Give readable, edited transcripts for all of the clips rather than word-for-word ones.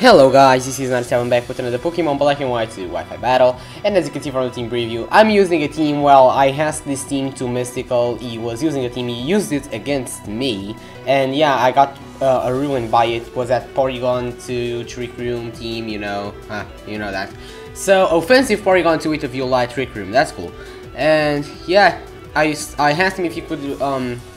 Hello guys, this is 97 back with another Pokemon Black and White Wi-Fi battle, and as you can see from the team preview, I'm using a team. Well, I asked this team to Mystical. He was using a team, he used it against me, and yeah, I got ruined by it. It was that Porygon 2 Trick Room team, you know that. So offensive Porygon 2 with a Violite Trick Room, that's cool. And yeah, I asked him if he could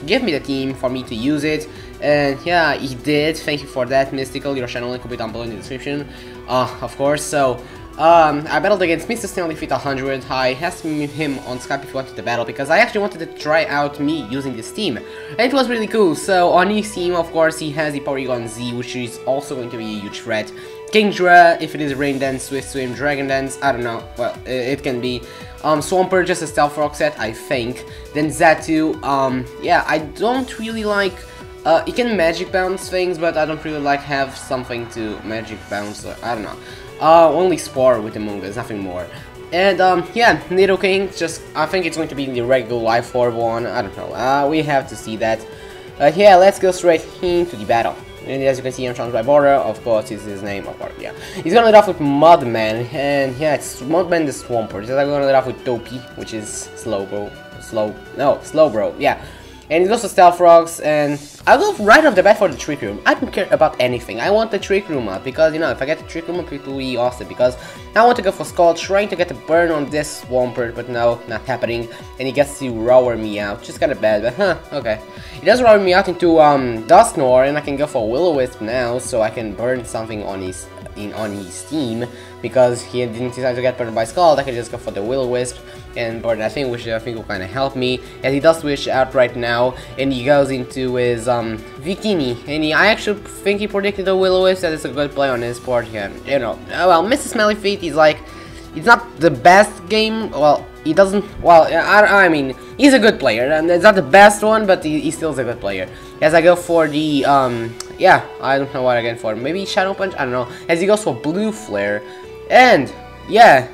give me the team for me to use it, and yeah, he did. Thank you for that, Mystical. Your channel link will be down below in the description, of course. So I battled against Mr. Stanley Fit 100. I asked him on Skype if he wanted to battle because I actually wanted to try out me using this team, and it was really cool. So on his team, of course, he has the Porygon Z, which is also going to be a huge threat. Kingdra, if it is Rain Dance, Swift Swim, Dragon Dance, I don't know, well, it can be. Swampert, just a Stealth Rock set, I think. Then Xatu, yeah, I don't really like, it can Magic Bounce things, but I don't really like have something to Magic Bounce, I don't know. Only Spore with Amoonguss, nothing more. And, yeah, Nidoking, just, I think it's going to be the regular Life Orb one, I don't know, we have to see that. Yeah, let's go straight into the battle. And as you can see, I'm challenged by Border, of course, is his name, of course, yeah. He's gonna lead off with Mudman, and yeah, it's Mudman the Swampert. He's gonna lead off with Topi, which is Slowbro, yeah. And he goes to Stealth Rocks, and I'll go right off the bat for the Trick Room. I don't care about anything. I want the Trick Room up, because, you know, if I get the Trick Room up, it will be awesome, because I want to go for Skull, trying to get a burn on this Swampert, but no, not happening, and he gets to roar me out, which is kinda bad, but okay. He does roar me out into, Dusknoir, and I can go for Will-O-Wisp now, so I can burn something on his team, because he didn't decide to get burned by Skull. I can just go for the Will-O-Wisp and burn that thing, which I think will kind of help me, as he does switch out right now, and he goes into his Victini, and I actually think he predicted the Will-O-Wisp. That is a good play on his part here, you know. Well, Mr. Smelly Feet is like, it's not the best game, well, he doesn't, well, I mean, he's a good player, and it's not the best one, but he still is a good player. As I go for the, yeah, I don't know what again for, maybe Shadow Punch, I don't know, as he goes for Blue Flare, and, yeah,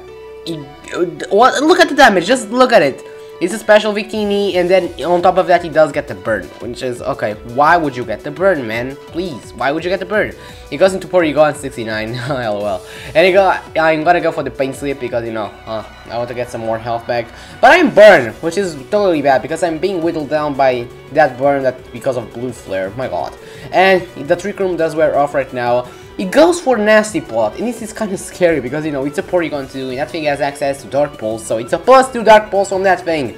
look at the damage, just look at it. It's a special Victini, and then on top of that he does get the burn, which is, okay, why would you get the burn, man? Please, why would you get the burn? He goes into Porygon 69, lol. And I'm gonna go for the Pain Slip because, you know, I want to get some more health back. But I'm burned, which is totally bad because I'm being whittled down by that burn because of Blue Flare, my god. And the Trick Room does wear off right now. It goes for Nasty Plot, and this is kind of scary because, you know, it's a Porygon 2, and that thing has access to Dark Pulse, so it's a +2 Dark Pulse from that thing.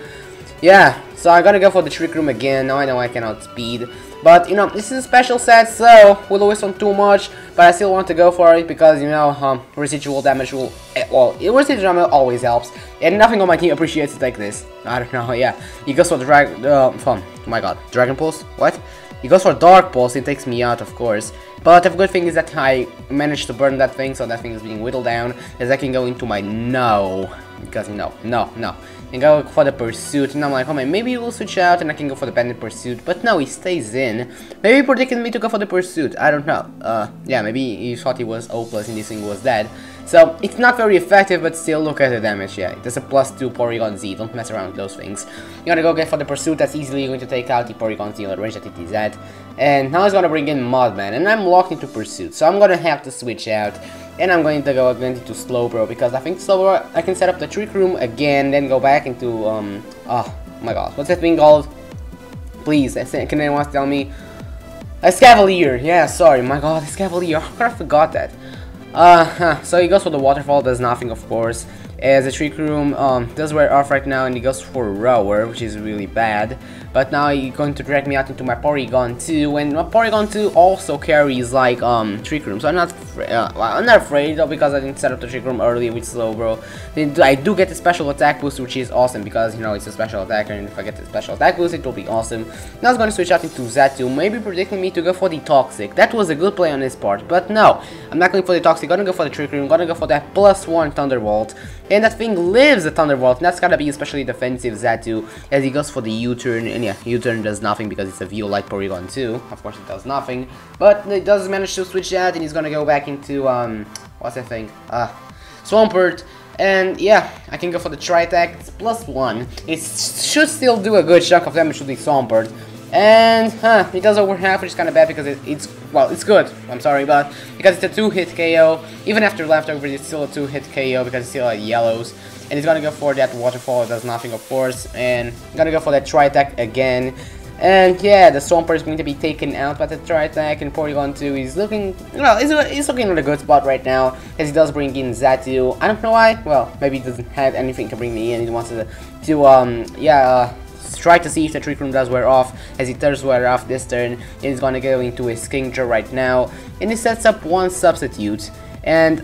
Yeah, so I'm gonna go for the Trick Room again. Now I know I cannot speed, but, you know, this is a special set, so Will-O-Wisp on too much, but I still want to go for it because, you know, residual damage will, well, residual damage always helps, and nothing on my team appreciates it like this. I don't know, yeah. He goes for oh my god, Dragon Pulse? What? He goes for Dark Pulse, it takes me out, of course. But the good thing is that I managed to burn that thing, so that thing is being whittled down, as I can go into my because no. And go for the Pursuit, and I'm like, oh man, maybe he will switch out and I can go for the Bandit Pursuit, but no, he stays in. Maybe he predicted me to go for the Pursuit, I don't know. Yeah, maybe he thought he was O+ and this thing was dead. So, it's not very effective, but still, look at the damage, yeah. There's a +2 Porygon Z, don't mess around with those things. You gotta go get for the Pursuit, that's easily going to take out the Porygon Z on the range that it is at. And now he's gonna bring in Mudman, and I'm locked into Pursuit, so I'm gonna have to switch out. And I'm going to go into Slowbro, because I think Slowbro, I can set up the Trick Room again, then go back into, oh my god, what's that thing called? Please, can anyone tell me? A Escavalier, yeah, sorry, my god, Escavalier, how could I forgot that? So he goes for the Waterfall, does nothing, of course, as the Trick Room does wear off right now, and he goes for Rower, which is really bad. But now he's going to drag me out into my Porygon 2, and my Porygon 2 also carries like Trick Room, so I'm not afraid though, because I didn't set up the Trick Room early with Slowbro. I do get the special attack boost, which is awesome because, you know, it's a special attacker, and if I get the special attack boost, it will be awesome. Now I'm going to switch out into Xatu, maybe predicting me to go for the Toxic. That was a good play on his part, but no, I'm not going for the Toxic. Gonna go for the Trick Room. Gonna go for that +1 Thunderbolt, and that thing lives the Thunderbolt, and that's gotta be especially defensive Xatu, as he goes for the U-turn, and yeah, U-turn does nothing because it's a Violite Porygon 2. Of course it does nothing, but it does manage to switch out, and he's gonna go back into, what's that thing? Swampert, and yeah, I can go for the Tri-Attack. It's +1. It should still do a good chunk of damage to the Swampert, and it does over half, which is kind of bad because it's well, it's good, I'm sorry, but because it's a 2-hit KO, even after leftovers, it's still a 2-hit KO because it's still yellows. And he's gonna go for that waterfall, it does nothing, of course, and gonna go for that tri-attack again. And yeah, the Stomper is going to be taken out by the tri-attack, and Porygon 2 is looking, well, he's looking in a good spot right now, as he does bring in Xatu. I don't know why, well, maybe he doesn't have anything to bring me in, he wants to try to see if the Trick Room does wear off, as it does wear off this turn, and he's gonna go into his Kingdra right now, and he sets up one substitute, and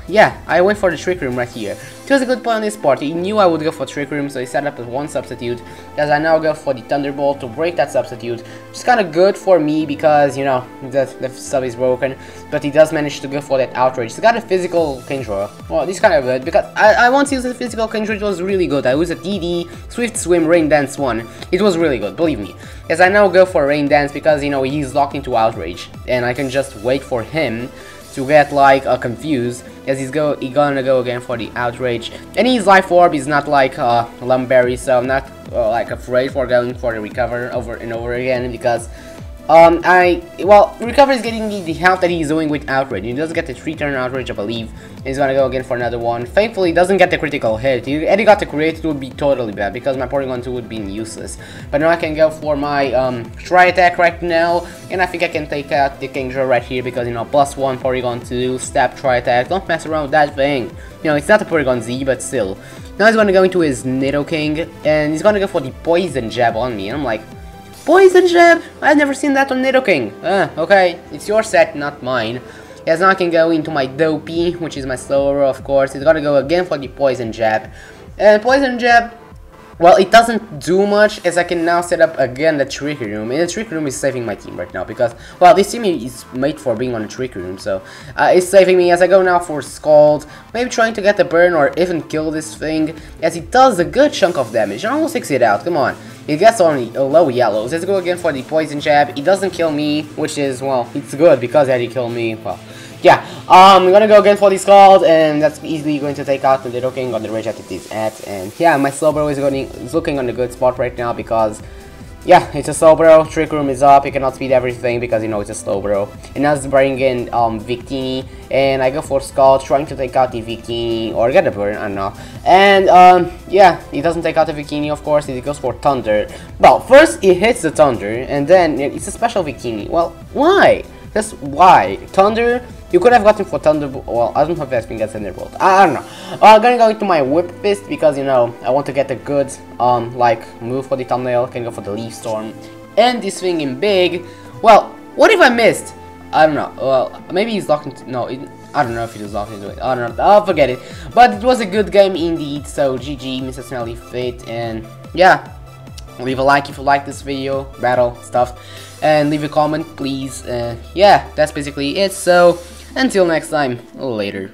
yeah, I went for the Trick Room right here. It was a good play on his part. He knew I would go for Trick Room, so he set up as one substitute. As I now go for the Thunderbolt to break that substitute, which is kind of good for me because, you know, the sub is broken. But he does manage to go for that Outrage. He's got a physical Kingdra. Well, this is kind of good because I once used a physical Kingdra. It was really good. I used a DD, Swift Swim, Rain Dance 1. It was really good, believe me. As I now go for Rain Dance because, you know, he's locked into Outrage, and I can just wait for him to get like confused, as he's gonna go again for the Outrage, and his Life Orb is not like Lumberry, so I'm not like afraid for going for the Recover over and over again, because Recover is getting the help that he's doing with Outrage. He does get the 3-turn Outrage, I believe, and he's gonna go again for another one. Thankfully, he doesn't get the critical hit. If he got the crit, it would be totally bad, because my Porygon 2 would be useless. But now I can go for my tri-attack right now, and I think I can take out the Kingdra right here, because, you know, +1 Porygon 2, stab tri-attack, don't mess around with that thing. You know, it's not a Porygon Z, but still. Now he's gonna go into his Nidoking, and he's gonna go for the Poison Jab on me, and I'm like, Poison Jab? I've never seen that on Nidoking. Okay, it's your set, not mine. Yes, now I can go into my Dopey, which is my slower, of course. He's gonna go again for the Poison Jab. And Poison Jab, well, it doesn't do much, as I can now set up again the Trick Room. And the Trick Room is saving my team right now, because, well, this team is made for being on the Trick Room, so it's saving me as I go now for Scald, maybe trying to get the burn or even kill this thing, as it does a good chunk of damage. I almost takes it out, come on. It gets only low yellows. Let's go again for the Poison Jab. It doesn't kill me, which is, well, it's good, because had he killed me, well, yeah. I'm gonna go again for the Scald, and that's easily going to take out the Nidoking on the range that it is at. And yeah, my Slowbro is looking on a good spot right now, because yeah, it's a Slowbro. Trick Room is up. You cannot speed everything because, you know, it's a Slowbro. And now it's bringing in Victini, and I go for Scald, trying to take out the Victini or get a burn. I don't know. And yeah, he doesn't take out the Victini, of course. He goes for Thunder. Well, first he hits the Thunder, and then it's a special Victini. Well, why? Just why? Thunder. You could have gotten for Thunderbolt. Well, I don't know if Vespin gets Thunderbolt. I don't know. I'm gonna go into my Whip Fist because, you know, I want to get a good like move for the thumbnail. Can go for the Leaf Storm and this thing in big. Well, what if I missed? I don't know. Well, maybe he's locked into. No, I don't know if he was locked into it. I don't know. I'll forget it. But it was a good game indeed. So GG, Mr. Smelly Fit, and yeah. Leave a like if you like this video, battle stuff, and leave a comment, please. Yeah, that's basically it. So until next time, later.